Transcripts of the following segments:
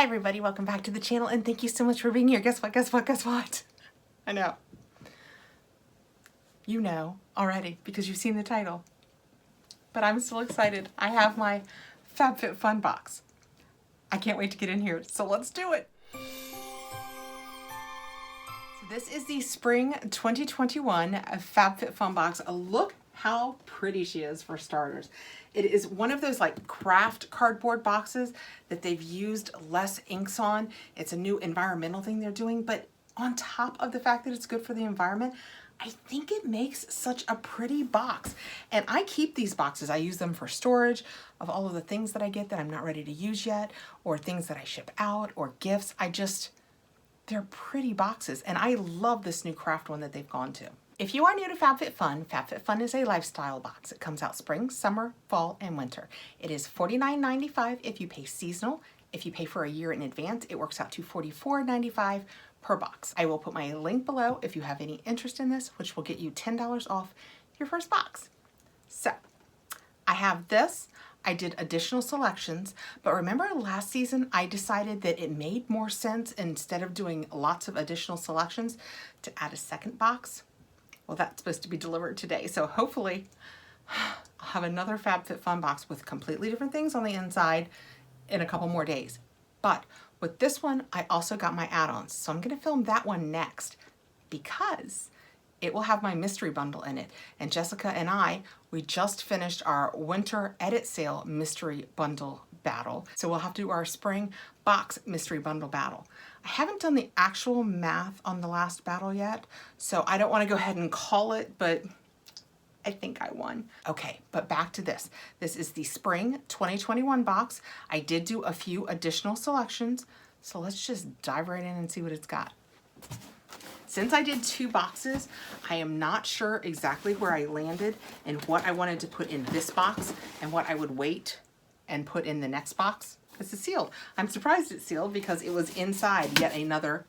Hi everybody, welcome back to the channel and thank you so much for being here. Guess what? I know. You know already because you've seen the title. But I'm still excited. I have my Fabfitfun box. I can't wait to get in here, so let's do it. So this is the Spring 2021 Fabfitfun box. Look how pretty she is for starters. It is one of those like craft cardboard boxes that they've used less inks on. It's a new environmental thing they're doing, but on top of the fact that it's good for the environment, I think it makes such a pretty box. And I keep these boxes. I use them for storage of all of the things that I get that I'm not ready to use yet, or things that I ship out, or gifts. They're pretty boxes, and I love this new craft one that they've gone to. If you are new to Fabfitfun, Fabfitfun is a lifestyle box. It comes out spring, summer, fall, and winter. It is $49.95 if you pay seasonal. If you pay for a year in advance, it works out to $44.95 per box. I will put my link below if you have any interest in this, which will get you $10 off your first box. So, I have this. I did additional selections, but remember last season I decided that it made more sense, instead of doing lots of additional selections, to add a second box? Well, that's supposed to be delivered today, so hopefully I'll have another Fabfitfun box with completely different things on the inside in a couple more days. But with this one, I also got my add-ons, so I'm going to film that one next because it will have my mystery bundle in it. And Jessica and we just finished our winter edit sale mystery bundle battle. So we'll have to do our spring box mystery bundle battle. I haven't done the actual math on the last battle yet, so I don't want to go ahead and call it, but I think I won. Okay, but back to this. This is the spring 2021 box. I did do a few additional selections, so let's just dive right in and see what it's got. Since I did 2 boxes, I am not sure exactly where I landed and what I wanted to put in this box and what I would wait and put in the next box. Because it's sealed. I'm surprised it's sealed because it was inside yet another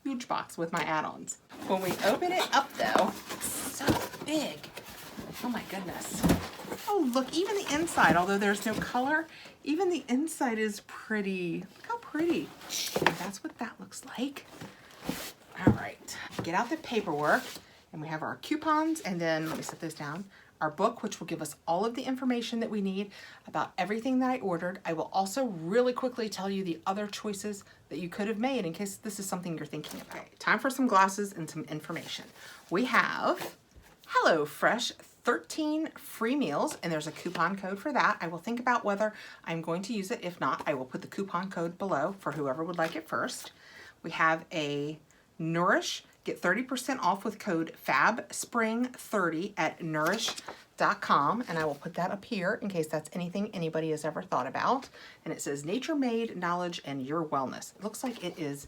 huge box with my add-ons. When we open it up though, it's so big. Oh my goodness. Oh look, even the inside, although there's no color, even the inside is pretty. Look how pretty. And that's what that looks like. All right, get out the paperwork, and we have our coupons, and then let me set those down. Our book, which will give us all of the information that we need about everything that I ordered. I will also really quickly tell you the other choices that you could have made in case this is something you're thinking about. Okay, time for some glasses and some information. We have HelloFresh 13 free meals, and there's a coupon code for that. I will think about whether I'm going to use it. If not, I will put the coupon code below for whoever would like it first. We have a Nourish, get 30% off with code FABSPRING30 at nourish.com, and I will put that up here in case that's anything anybody has ever thought about. And it says nature made, knowledge, and your wellness. It looks like it is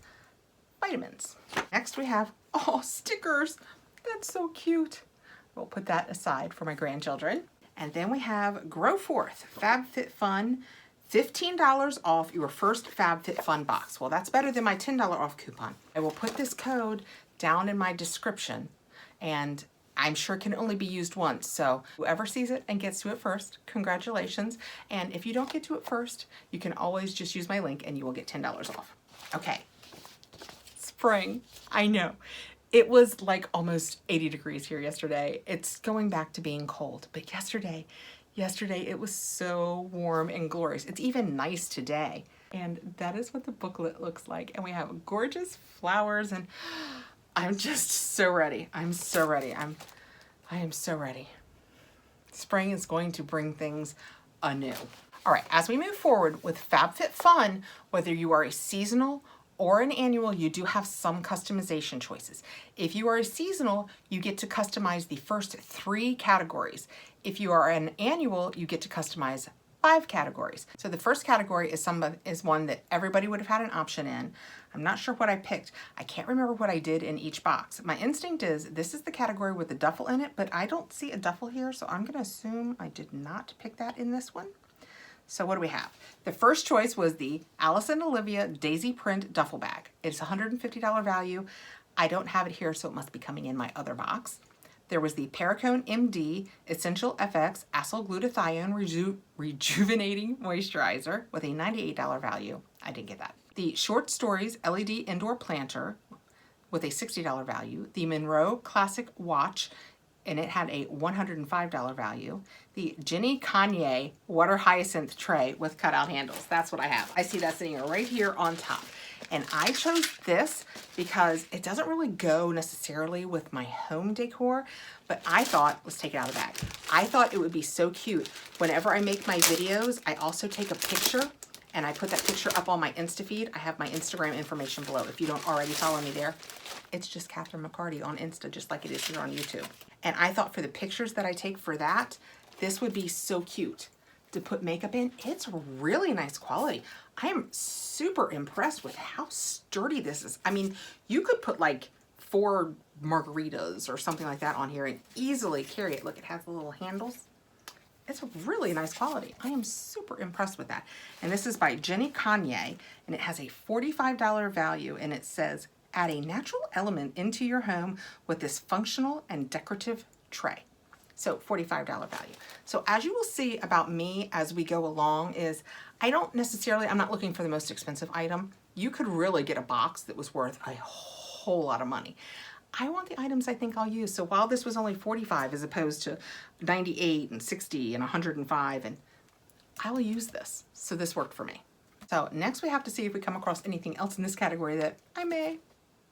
vitamins. Next we have, oh, stickers. That's so cute. We'll put that aside for my grandchildren. And then we have Grow Forth Fabfitfun, $15 off your first Fabfitfun box. Well, that's better than my $10 off coupon. I will put this code down in my description, and I'm sure it can only be used once. So whoever sees it and gets to it first, congratulations. And if you don't get to it first, you can always just use my link and you will get $10 off. Okay, spring, I know. It was like almost 80 degrees here yesterday. It's going back to being cold, but yesterday it was so warm and glorious. It's even nice today. And that is what the booklet looks like. And we have gorgeous flowers, and I'm just so ready. I'm so ready. I am so ready. Spring is going to bring things anew. All right, as we move forward with Fabfitfun, whether you are a seasonal or an annual, you do have some customization choices. If you are a seasonal, you get to customize the first 3 categories. If you are an annual, you get to customize 5 categories. So the first category is one that everybody would have had an option in. I'm not sure what I picked. I can't remember what I did in each box. My instinct is this is the category with the duffel in it, but I don't see a duffel here, so I'm gonna assume I did not pick that in this one. So what do we have? The first choice was the Alice and Olivia Daisy Print Duffel Bag. It's $150 value. I don't have it here, so it must be coming in my other box. There was the Perricone MD Essential FX Acyl Glutathione Rejuvenating Moisturizer with a $98 value. I didn't get that. The Short Stories LED Indoor Planter with a $60 value. The Monroe Classic Watch, and it had a $105 value. The Jeanie Kanye Water Hyacinth Tray with cutout handles. That's what I have. I see that sitting right here on top. And I chose this because it doesn't really go necessarily with my home decor, but I thought, let's take it out of the bag. I thought it would be so cute. Whenever I make my videos, I also take a picture and I put that picture up on my Insta feed. I have my Instagram information below. If you don't already follow me there, it's just Kathrin McCarty on Insta, just like it is here on YouTube. And I thought for the pictures that I take for that, this would be so cute to put makeup in. It's really nice quality. I am super impressed with how sturdy this is. I mean, you could put like 4 margaritas or something like that on here and easily carry it. Look, it has the little handles. It's really nice quality. I am super impressed with that. And this is by Jeanie Kanye, and it has a $45 value, and it says, add a natural element into your home with this functional and decorative tray. So $45 value. So as you will see about me as we go along is I'm not looking for the most expensive item. You could really get a box that was worth a whole lot of money. I want the items I think I'll use. So while this was only $45 as opposed to $98 and $60 and $105, and I will use this. So this worked for me. So next we have to see if we come across anything else in this category that I may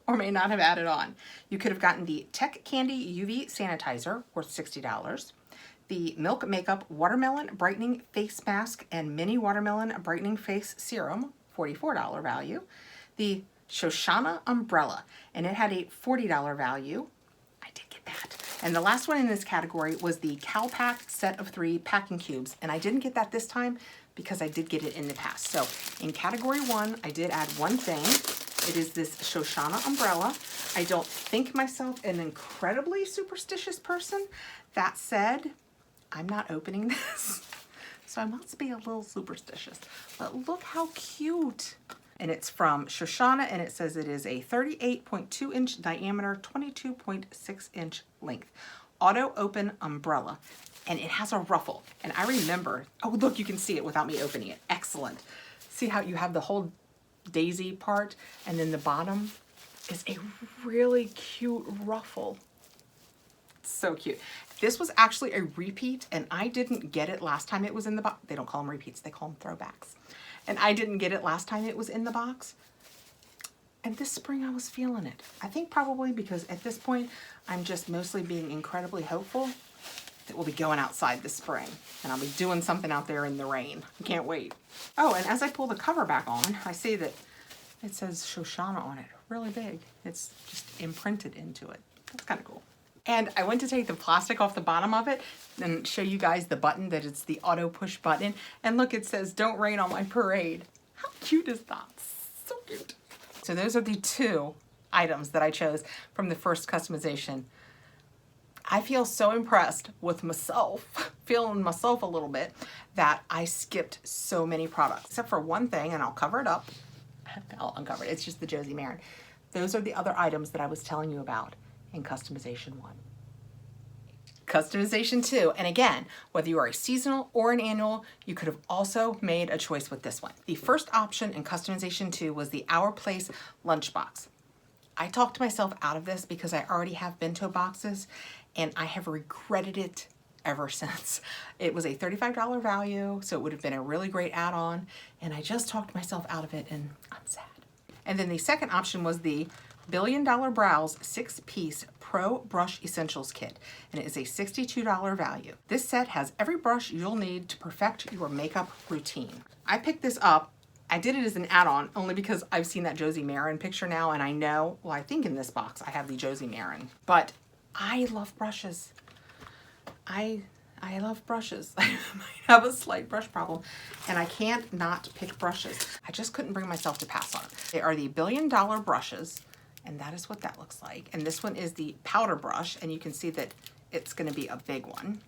or may not have added on. You could have gotten the Tech Candy UV Sanitizer worth $60. The Milk Makeup Watermelon Brightening Face Mask and Mini Watermelon Brightening Face Serum, $44 value. The Shoshana Umbrella, and it had a $40 value. I did get that. And the last one in this category was the Calpac Set of 3 Packing Cubes, and I didn't get that this time because I did get it in the past. So in category 1, I did add one thing. It is this Shoshana Umbrella. I don't think myself an incredibly superstitious person. That said, I'm not opening this, so I must be a little superstitious. But look how cute. And it's from Shoshana, and it says it is a 38.2 inch diameter, 22.6 inch length. Auto open umbrella. And it has a ruffle. And I remember, oh look, you can see it without me opening it. Excellent. See how you have the whole daisy part, and then the bottom is a really cute ruffle. So cute. This was actually a repeat, and I didn't get it last time it was in the box. They don't call them repeats, they call them throwbacks. And I didn't get it last time it was in the box. And this spring I was feeling it. I think probably because at this point, I'm just mostly being incredibly hopeful that we'll be going outside this spring. And I'll be doing something out there in the rain. I can't wait. Oh, and as I pull the cover back on, I see that it says Shoshana on it, really big. It's just imprinted into it. That's kind of cool. And I went to take the plastic off the bottom of it and show you guys the button, that it's the auto push button. And look, it says, "Don't rain on my parade." How cute is that? So cute. So those are the 2 items that I chose from the first customization. I feel so impressed with myself, feeling myself a little bit, that I skipped so many products. Except for one thing, and I'll cover it up. I'll uncover it. It's just the Josie Maran. Those are the other items that I was telling you about in customization 1. Customization 2, and again, whether you are a seasonal or an annual, you could have also made a choice with this one. The first option in customization 2 was the Our Place lunchbox. I talked myself out of this because I already have bento boxes, and I have regretted it ever since. It was a $35 value, so it would have been a really great add-on, and I just talked myself out of it, and I'm sad. And then the second option was the Billion Dollar Brows 6-piece Pro Brush Essentials Kit, and it is a $62 value. This set has every brush you'll need to perfect your makeup routine. I picked this up. I did it as an add-on only because I've seen that Josie Maran picture now, and I know, well, I think in this box I have the Josie Maran, but I love brushes. I love brushes. I might have a slight brush problem, and I can't not pick brushes. I just couldn't bring myself to pass on it. They are the Billion Dollar brushes, and that is what that looks like. And this one is the powder brush, and you can see that it's gonna be a big one.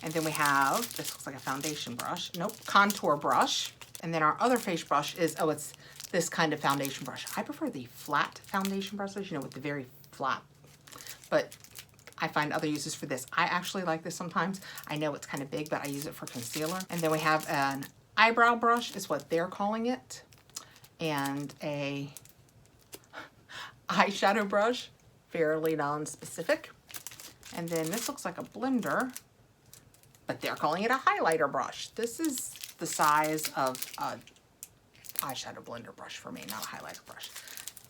And then we have, this looks like a foundation brush. Nope, contour brush. And then our other face brush is, oh, it's this kind of foundation brush. I prefer the flat foundation brushes, you know, with the very flat. But I find other uses for this. I actually like this sometimes. I know it's kind of big, but I use it for concealer. And then we have an eyebrow brush is what they're calling it. And a eyeshadow brush, fairly non-specific. And then this looks like a blender, but they're calling it a highlighter brush. This is the size of a eyeshadow blender brush for me, not a highlighter brush.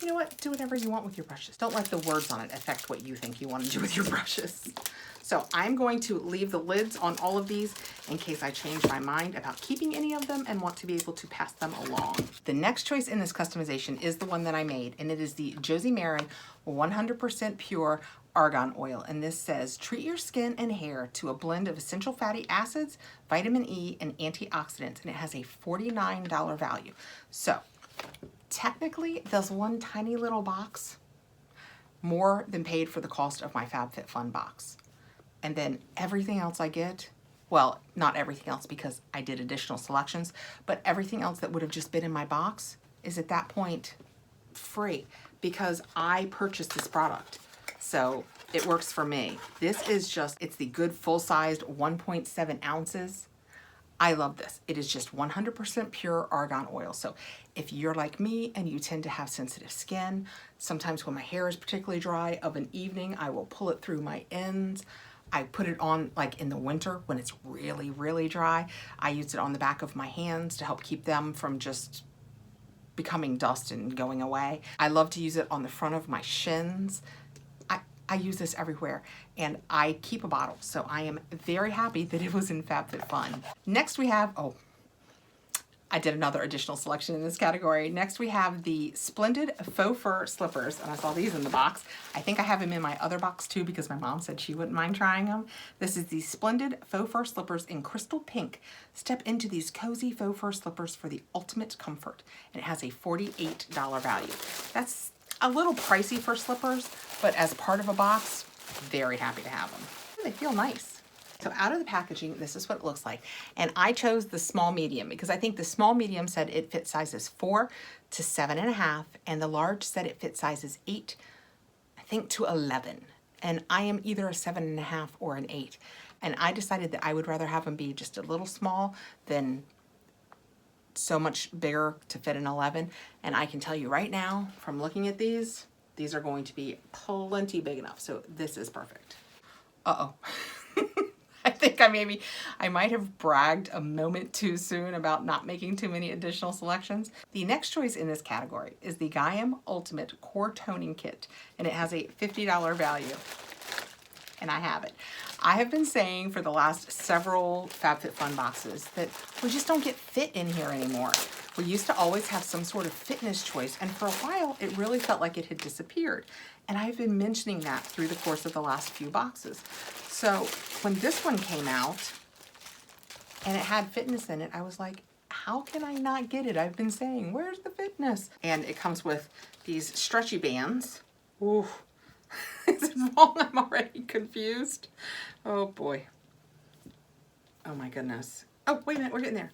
You know what? Do whatever you want with your brushes. Don't let the words on it affect what you think you want to do with your brushes. So I'm going to leave the lids on all of these in case I change my mind about keeping any of them and want to be able to pass them along. The next choice in this customization is the one that I made, and it is the Josie Maran 100% Pure Argan Oil. And this says, treat your skin and hair to a blend of essential fatty acids, vitamin E, and antioxidants. And it has a $49 value. So technically, this one tiny little box more than paid for the cost of my Fabfitfun box. And then everything else I get, well, not everything else because I did additional selections, but everything else that would have just been in my box is at that point free because I purchased this product. So it works for me. This is just, it's the good full-sized 1.7 ounces. I love this. It is just 100% pure argan oil. So if you're like me and you tend to have sensitive skin, sometimes when my hair is particularly dry of an evening, I will pull it through my ends. I put it on like in the winter when it's really, really dry. I use it on the back of my hands to help keep them from just becoming dust and going away. I love to use it on the front of my shins. I use this everywhere, and I keep a bottle, so I am very happy that it was in Fabfitfun. Next we have, oh, I did another additional selection in this category. Next we have the Splendid Faux Fur Slippers, and I saw these in the box. I think I have them in my other box too because my mom said she wouldn't mind trying them. This is the Splendid Faux Fur Slippers in Crystal Pink. Step into these cozy faux fur slippers for the ultimate comfort, and it has a $48 value. That's a little pricey for slippers, but as part of a box, very happy to have them. They feel nice. So out of the packaging, this is what it looks like. And I chose the small medium because I think the small medium said it fit sizes 4 to 7.5, and the large said it fit sizes 8, I think, to 11. And I am either a 7.5 or an 8. And I decided that I would rather have them be just a little small than so much bigger to fit an 11. And I can tell you right now from looking at these are going to be plenty big enough. So this is perfect. Uh-oh. I think I might have bragged a moment too soon about not making too many additional selections. The next choice in this category is the Gaiam Ultimate Core Toning Kit, and it has a $50 value. And I have it. I have been saying for the last several Fabfitfun boxes that we just don't get fit in here anymore. We used to always have some sort of fitness choice, and for a while it really felt like it had disappeared. And I've been mentioning that through the course of the last few boxes. So when this one came out and it had fitness in it, I was like, how can I not get it? I've been saying, where's the fitness? And it comes with these stretchy bands. Ooh. Is it wrong? I'm already confused. Oh boy. Oh my goodness. Oh, wait a minute, we're getting there.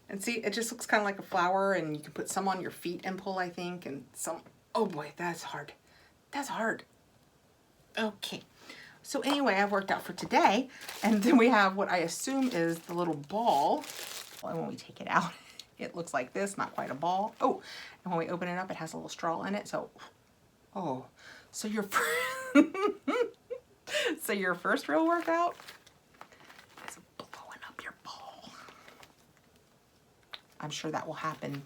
And see, it just looks kind of like a flower, and you can put some on your feet and pull, I think, and some, oh boy, that's hard. That's hard. Okay. So anyway, I've worked out for today, and then we have what I assume is the little ball. And when we take it out, it looks like this, not quite a ball. Oh, and when we open it up, it has a little straw in it, so, oh. So your so your first real workout is blowing up your ball. I'm sure that will happen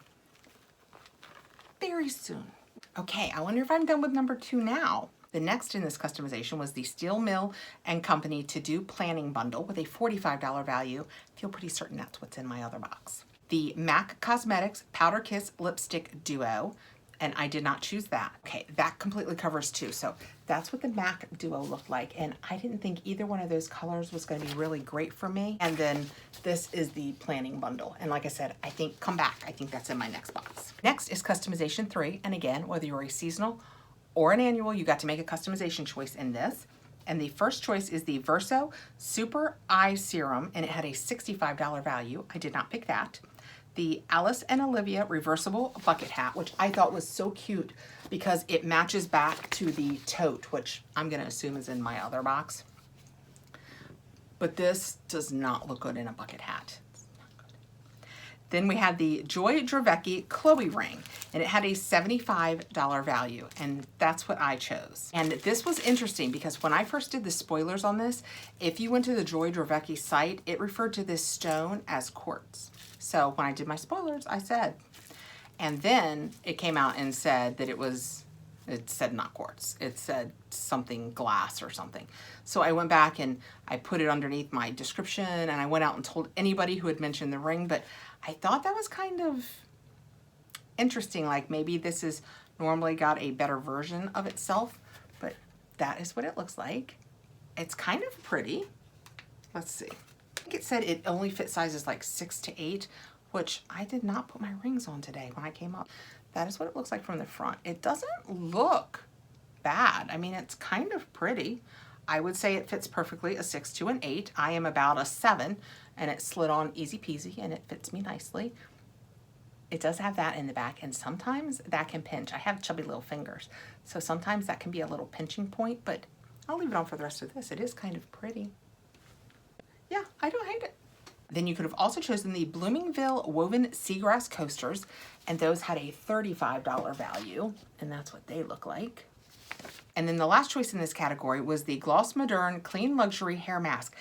very soon. Okay, I wonder if I'm done with number 2 now. The next in this customization was the Steel Mill and Company To Do Planning Bundle with a $45 value. I feel pretty certain that's what's in my other box. The MAC Cosmetics Powder Kiss Lipstick Duo. And I did not choose that. Okay, that completely covers 2. So that's what the MAC Duo looked like. And I didn't think either one of those colors was gonna be really great for me. And then this is the planning bundle. And like I said, I think, come back, I think that's in my next box. Next is customization 3. And again, whether you're a seasonal or an annual, you got to make a customization choice in this. And the first choice is the Verso Super Eye Serum, and it had a $65 value. I did not pick that. the Alice and Olivia reversible bucket hat, which I thought was so cute because it matches back to the tote, which I'm gonna assume is in my other box. But this does not look good in a bucket hat. Then we had the Joydraveki Chloe ring, and it had a $75 value, and that's what I chose. And this was interesting because when I first did the spoilers on this, if you went to the Joydraveki site, it referred to this stone as quartz. So when I did my spoilers, I said, and then it came out and said that it said not quartz, it said something glass or something. So I went back and I put it underneath my description, and I went out and told anybody who had mentioned the ring, but I thought that was kind of interesting, like maybe this is normally got a better version of itself, but that is what it looks like. It's kind of pretty. Let's see. I think it said it only fit sizes like 6 to 8, which I did not put my rings on today when I came up. That is what it looks like from the front. It doesn't look bad. I mean, it's kind of pretty. I would say it fits perfectly a 6 to an 8. I am about a 7, and it slid on easy peasy, and it fits me nicely. It does have that in the back, and sometimes that can pinch. I have chubby little fingers, so sometimes that can be a little pinching point, but I'll leave it on for the rest of this. It is kind of pretty. Yeah, I don't hate it. Then you could have also chosen the Bloomingville woven seagrass coasters, and those had a $35 value, and that's what they look like. And then the last choice in this category was the Gloss Moderne Clean Luxury Hair Mask.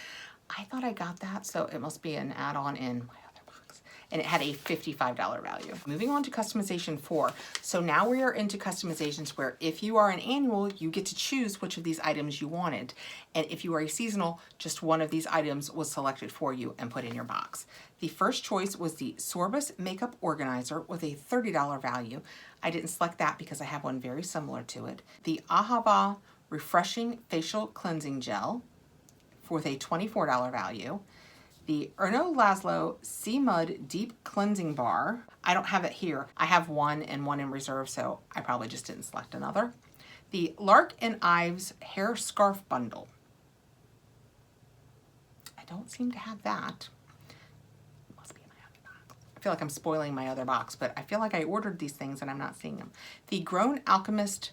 I thought I got that, so it must be an add-on in my other box. And it had a $55 value. Moving on to customization 4. So now we are into customizations where if you are an annual, you get to choose which of these items you wanted. And if you are a seasonal, just one of these items was selected for you and put in your box. The first choice was the Sorbus Makeup Organizer with a $30 value. I didn't select that because I have one very similar to it. The Ahaba Refreshing Facial Cleansing Gel with a $24 value. The Erno Laszlo Sea Mud Deep Cleansing Bar. I don't have it here. I have one and one in reserve, so I probably just didn't select another. The Lark and Ives Hair Scarf Bundle. I don't seem to have that. It must be in my other box. I feel like I'm spoiling my other box, but I feel like I ordered these things and I'm not seeing them. The Grown Alchemist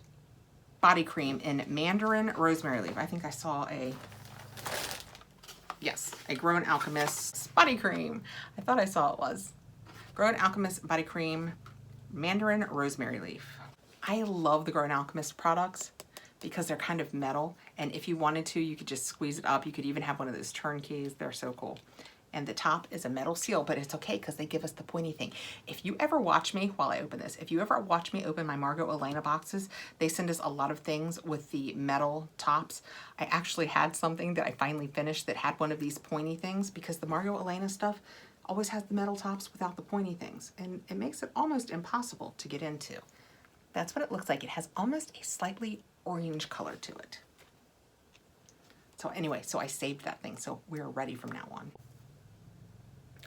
Body Cream in Mandarin Rosemary Leaf. I think I saw a Grown Alchemist body cream. I thought I saw it was. Grown Alchemist body cream, Mandarin Rosemary Leaf. I love the Grown Alchemist products because they're kind of metal, and if you wanted to, you could just squeeze it up. You could even have one of those turnkeys. They're so cool. And the top is a metal seal, but it's okay because they give us the pointy thing. If you ever watch me, while I open this, if you ever watch me open my Margot Elena boxes, they send us a lot of things with the metal tops. I actually had something that I finally finished that had one of these pointy things because the Margot Elena stuff always has the metal tops without the pointy things, and it makes it almost impossible to get into. That's what it looks like. It has almost a slightly orange color to it. So anyway, so I saved that thing, so we're ready from now on.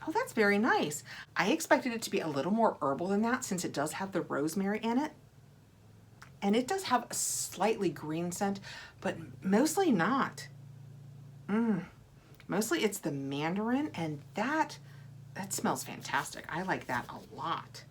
Oh, that's very nice. I expected it to be a little more herbal than that since it does have the rosemary in it. And it does have a slightly green scent, but mostly not. Mostly it's the mandarin, and that smells fantastic. I like that a lot.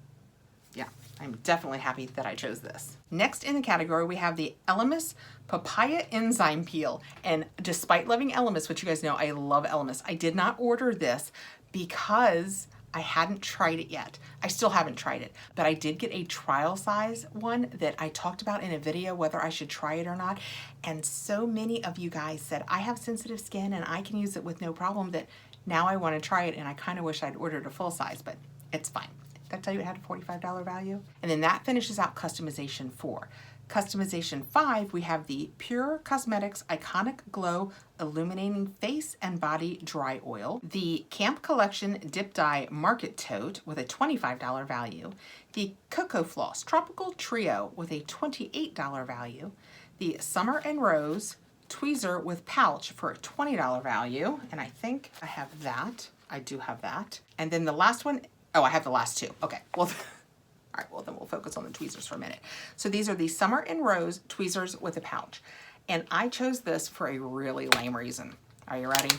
Yeah, I'm definitely happy that I chose this. Next in the category, we have the Alchemist Papaya Enzyme Peel. And despite loving Alchemist, which you guys know, I love Alchemist, I did not order this because I hadn't tried it yet. I still haven't tried it, but I did get a trial size one that I talked about in a video whether I should try it or not. And so many of you guys said, I have sensitive skin and I can use it with no problem, that now I want to try it, and I kind of wish I'd ordered a full size, but it's fine. Did I tell you it had a $45 value? And then that finishes out customization 4. Customization 5, we have the Pure Cosmetics Iconic Glow Illuminating Face and Body Dry Oil, the Camp Collection Dip Dye Market Tote with a $25 value, the Cocoa Floss Tropical Trio with a $28 value, the Summer and Rose Tweezer with Pouch for a $20 value, and I think I have that. I do have that. And then the last one, oh, I have the last two. Okay, well, all right, well then we'll focus on the tweezers for a minute. So these are the Summer and Rose tweezers with a pouch. And I chose this for a really lame reason. Are you ready?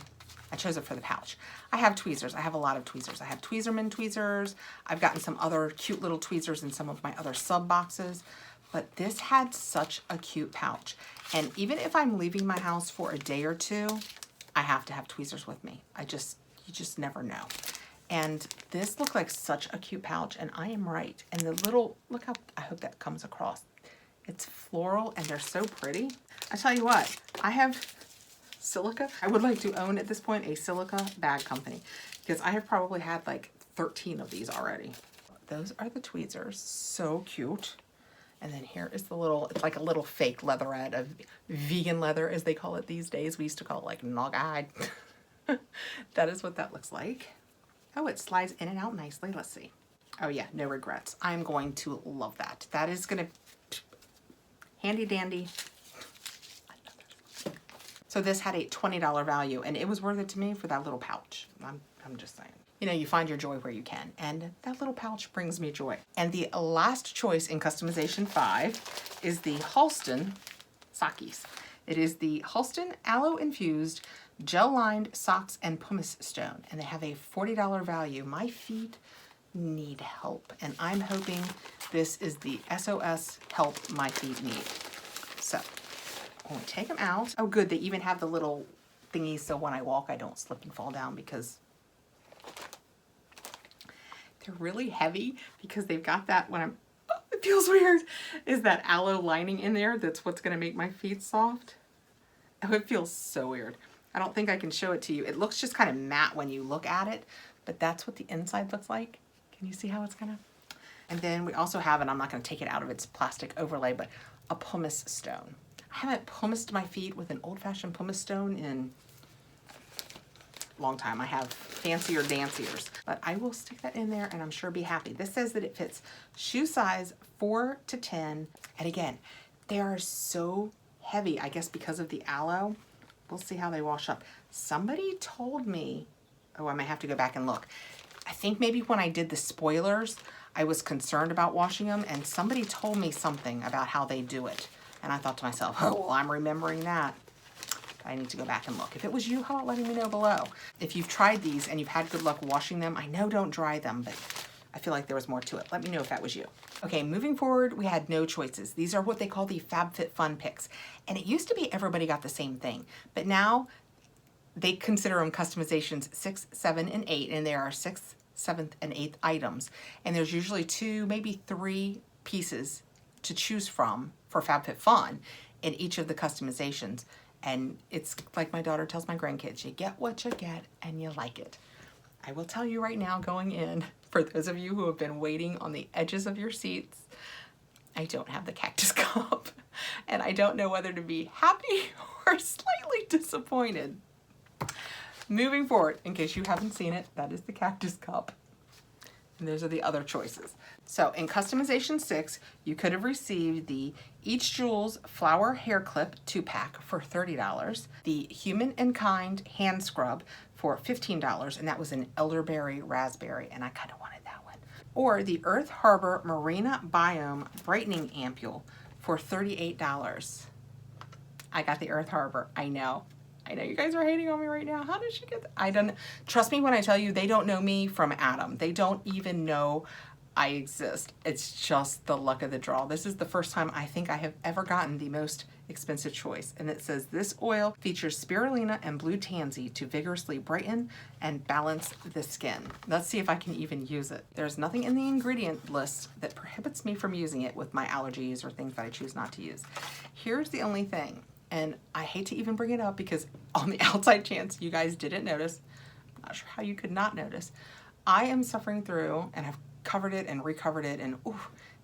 I chose it for the pouch. I have tweezers. I have a lot of tweezers. I have Tweezerman tweezers. I've gotten some other cute little tweezers in some of my other sub boxes, but this had such a cute pouch. And even if I'm leaving my house for a day or two, I have to have tweezers with me. You just never know. And this looked like such a cute pouch, and I am right. And the little, look how, I hope that comes across. It's floral and they're so pretty. I tell you what, I have Silica. I would like to own at this point a Silica bag company because I have probably had like 13 of these already. Those are the tweezers, so cute. And then here is the little, it's like a little fake leatherette, of vegan leather as they call it these days. We used to call it like nog-eyed. That is what that looks like. Oh, it slides in and out nicely. Let's see. Oh yeah, no regrets. I'm going to love that. That is gonna, handy dandy. So this had a $20 value and it was worth it to me for that little pouch. I'm just saying. You know, you find your joy where you can, and that little pouch brings me joy. And the last choice in customization 5 is the Halston Socks. It is the Halston Aloe Infused Gel-Lined Socks and Pumice Stone, and they have a $40 value. My feet need help, and I'm hoping this is the SOS help my feet need. So, I'm gonna take them out. Oh good, they even have the little thingies so when I walk I don't slip and fall down, because they're really heavy, because they've got that, when I'm, oh, it feels weird, is that aloe lining in there that's what's gonna make my feet soft. Oh, it feels so weird. I don't think I can show it to you. It looks just kind of matte when you look at it, but that's what the inside looks like. Can you see how it's gonna? And then we also have, and I'm not gonna take it out of its plastic overlay, but a pumice stone. I haven't pumiced my feet with an old-fashioned pumice stone in a long time. I have fancier danciers, but I will stick that in there and I'm sure be happy. This says that it fits shoe size 4 to 10. And again, they are so heavy, I guess because of the aloe. We'll see how they wash up. Somebody told me, oh, I might have to go back and look. I think maybe when I did the spoilers, I was concerned about washing them, and somebody told me something about how they do it. And I thought to myself, oh, well, I'm remembering that. I need to go back and look. If it was you, how about letting me know below? If you've tried these and you've had good luck washing them, I know don't dry them, but I feel like there was more to it. Let me know if that was you. Okay, moving forward, we had no choices. These are what they call the Fabfitfun Picks. And it used to be everybody got the same thing, but now they consider them customizations 6, 7, and 8, and there are 6th, 7th, and 8th items. And there's usually 2, maybe 3 pieces to choose from for Fabfitfun in each of the customizations. And it's like my daughter tells my grandkids, you get what you get and you like it. I will tell you right now going in, for those of you who have been waiting on the edges of your seats, I don't have the cactus cup. And I don't know whether to be happy or slightly disappointed. Moving forward, in case you haven't seen it, that is the cactus cup. And those are the other choices. So in customization 6, you could have received the Each Jewels Flower Hair Clip 2-pack for $30, the Human and Kind Hand Scrub for $15, and that was an elderberry raspberry, and I kind of wanted that one. Or the Earth Harbor Marina Biome Brightening Ampule for $38. I got the Earth Harbor, I know you guys are hating on me right now. How did she get that? I don't, trust me when I tell you, they don't know me from Adam. They don't even know I exist. It's just the luck of the draw. This is the first time I think I have ever gotten the most expensive choice. And it says this oil features spirulina and blue tansy to vigorously brighten and balance the skin. Let's see if I can even use it. There's nothing in the ingredient list that prohibits me from using it with my allergies or things that I choose not to use. Here's the only thing. And I hate to even bring it up because on the outside chance you guys didn't notice, I'm not sure how you could not notice, I am suffering through, and I've covered it and recovered it, and ooh,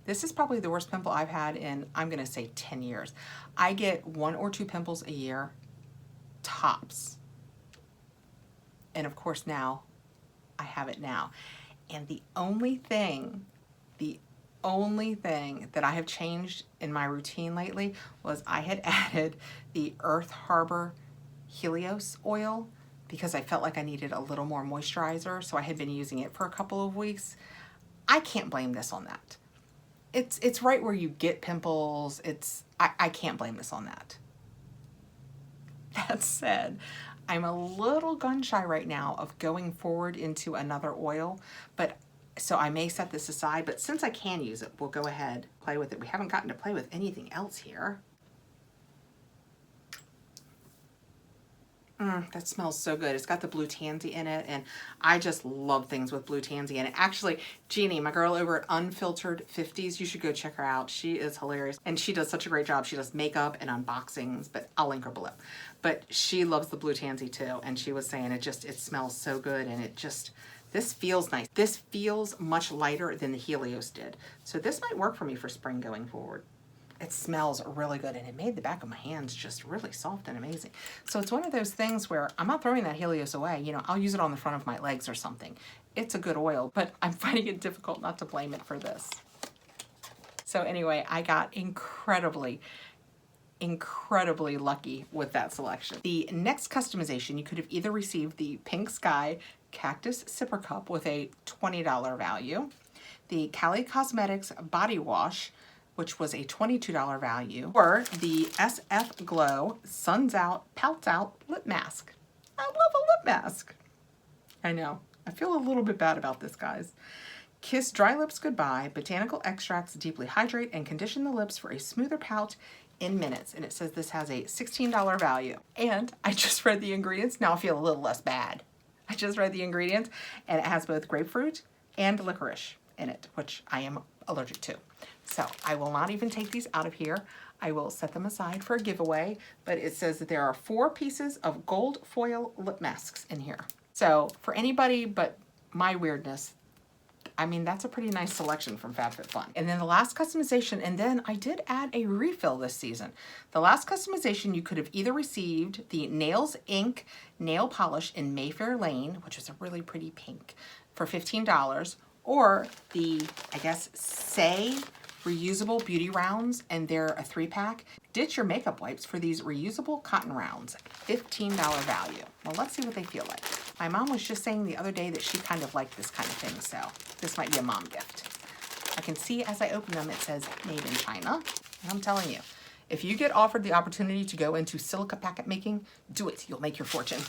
this is probably the worst pimple I've had in, I'm gonna say 10 years. I get 1 or 2 pimples a year, tops. And of course now, I have it now. And the only thing that I have changed in my routine lately was I had added the Earth Harbor Helios oil because I felt like I needed a little more moisturizer, so I had been using it for a couple of weeks. I can't blame this on that. It's right where you get pimples. I can't blame this on that. That said, I'm a little gun shy right now of going forward into another oil, but so I may set this aside, but since I can use it, we'll go ahead, play with it. We haven't gotten to play with anything else here. That smells so good. It's got the blue tansy in it, and I just love things with blue tansy in it. Actually, Jeanie, my girl over at Unfiltered 50s, you should go check her out. She is hilarious, and she does such a great job. She does makeup and unboxings, but I'll link her below. But she loves the blue tansy too, and she was saying it smells so good, and this feels nice. This feels much lighter than the Helios did. So this might work for me for spring going forward. It smells really good, and it made the back of my hands just really soft and amazing. So it's one of those things where I'm not throwing that Helios away. You know, I'll use it on the front of my legs or something. It's a good oil, but I'm finding it difficult not to blame it for this. So anyway, I got incredibly lucky with that selection. The next customization, you could have either received the Pink Sky Cactus Sipper Cup with a $20 value, the Cali Cosmetics Body Wash, which was a $22 value, or the SF Glow Suns Out, Pouts Out Lip Mask. I love a lip mask. I know. I feel a little bit bad about this, guys. Kiss Dry Lips Goodbye. Botanical extracts deeply hydrate and condition the lips for a smoother pout in minutes. And it says this has a $16 value. And I just read the ingredients. Now I feel a little less bad. I just read the ingredients, and it has both grapefruit and licorice in it, which I am allergic to. So I will not even take these out of here. I will set them aside for a giveaway, but it says that there are 4 pieces of gold foil lip masks in here. So for anybody but my weirdness, I mean, that's a pretty nice selection from Fabfitfun. And then the last customization, and then I did add a refill this season. The last customization, you could have either received the Nails Ink nail polish in Mayfair Lane, which is a really pretty pink, for $15, or the, I guess, Say reusable beauty rounds, and they're a 3-pack. Ditch your makeup wipes for these reusable cotton rounds, $15 value. Well, let's see what they feel like. My mom was just saying the other day that she kind of liked this kind of thing, so this might be a mom gift. I can see as I open them, it says made in China. And I'm telling you, if you get offered the opportunity to go into silica packet making, do it. You'll make your fortune.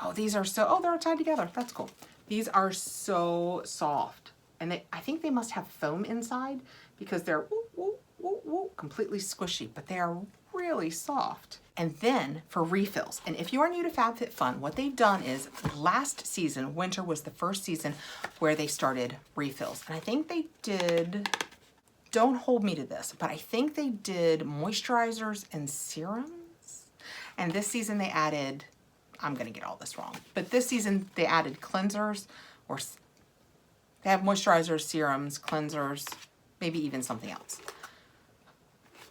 Oh, these are so, oh, they're tied together. That's cool. These are so soft. And I think they must have foam inside because they're completely squishy, but they are really soft. And then for refills, and if you are new to Fabfitfun, what they've done is last season, winter was the first season where they started refills. And I think they did, don't hold me to this, but I think they did moisturizers and serums. And this season they added, I'm gonna get all this wrong, but this season they added cleansers, or they have moisturizers, serums, cleansers, maybe even something else.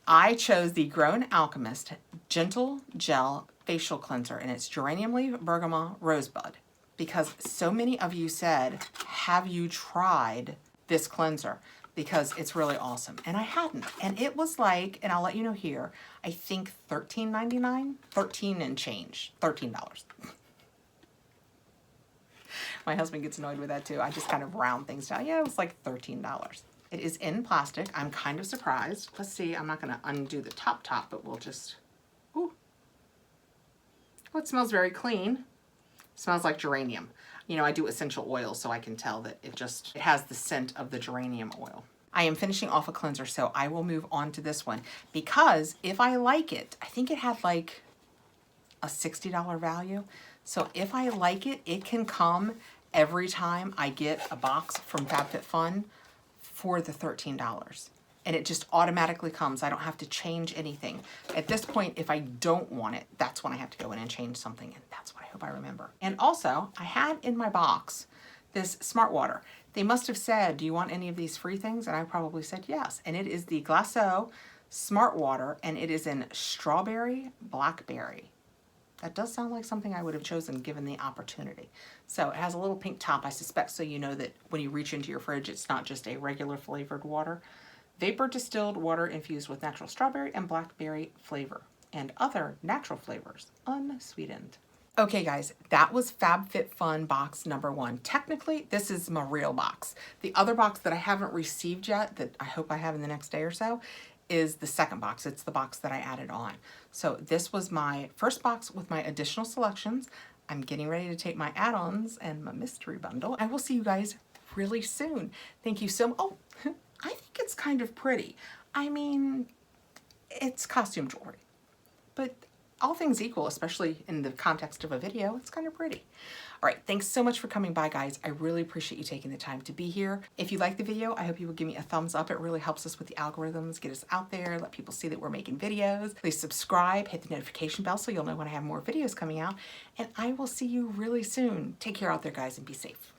I chose the Grown Alchemist Gentle Gel Facial Cleanser, and it's geranium leaf, bergamot, rosebud, because so many of you said, have you tried this cleanser? Because it's really awesome. And I hadn't. And it was like, and I'll let you know here, I think $13.99, 13 and change, $13. My husband gets annoyed with that too. I just kind of round things down. Yeah, it was like $13. It is in plastic. I'm kind of surprised. Let's see, I'm not gonna undo the top, but we'll just, ooh. Oh, it smells very clean. It smells like geranium. You know, I do essential oils, so I can tell that it has the scent of the geranium oil. I am finishing off a cleanser, so I will move on to this one, because if I like it, I think it had like a $60 value. So if I like it, it can come every time I get a box from Fabfitfun for the $13. And it just automatically comes. I don't have to change anything. At this point, if I don't want it, that's when I have to go in and change something. And that's what I hope I remember. And also, I had in my box this Smart Water. They must have said, do you want any of these free things? And I probably said yes. And it is the Glasso Smart Water, and it is in strawberry, blackberry. That does sound like something I would have chosen given the opportunity. So it has a little pink top, I suspect, so you know that when you reach into your fridge, it's not just a regular flavored water. Vapor distilled water infused with natural strawberry and blackberry flavor and other natural flavors, unsweetened. Okay guys, that was Fabfitfun box number 1. Technically, this is my real box. The other box that I haven't received yet, that I hope I have in the next day or so, is the second box. It's the box that I added on. So this was my first box with my additional selections. I'm getting ready to take my add-ons and my mystery bundle. I will see you guys really soon. Thank you so much. Oh, I think it's kind of pretty. I mean, it's costume jewelry, but all things equal, especially in the context of a video, it's kind of pretty. All right, thanks so much for coming by, guys. I really appreciate you taking the time to be here. If you like the video, I hope you will give me a thumbs up. It really helps us with the algorithms, get us out there, let people see that we're making videos. Please subscribe, hit the notification bell so you'll know when I have more videos coming out, and I will see you really soon. Take care out there, guys, and be safe.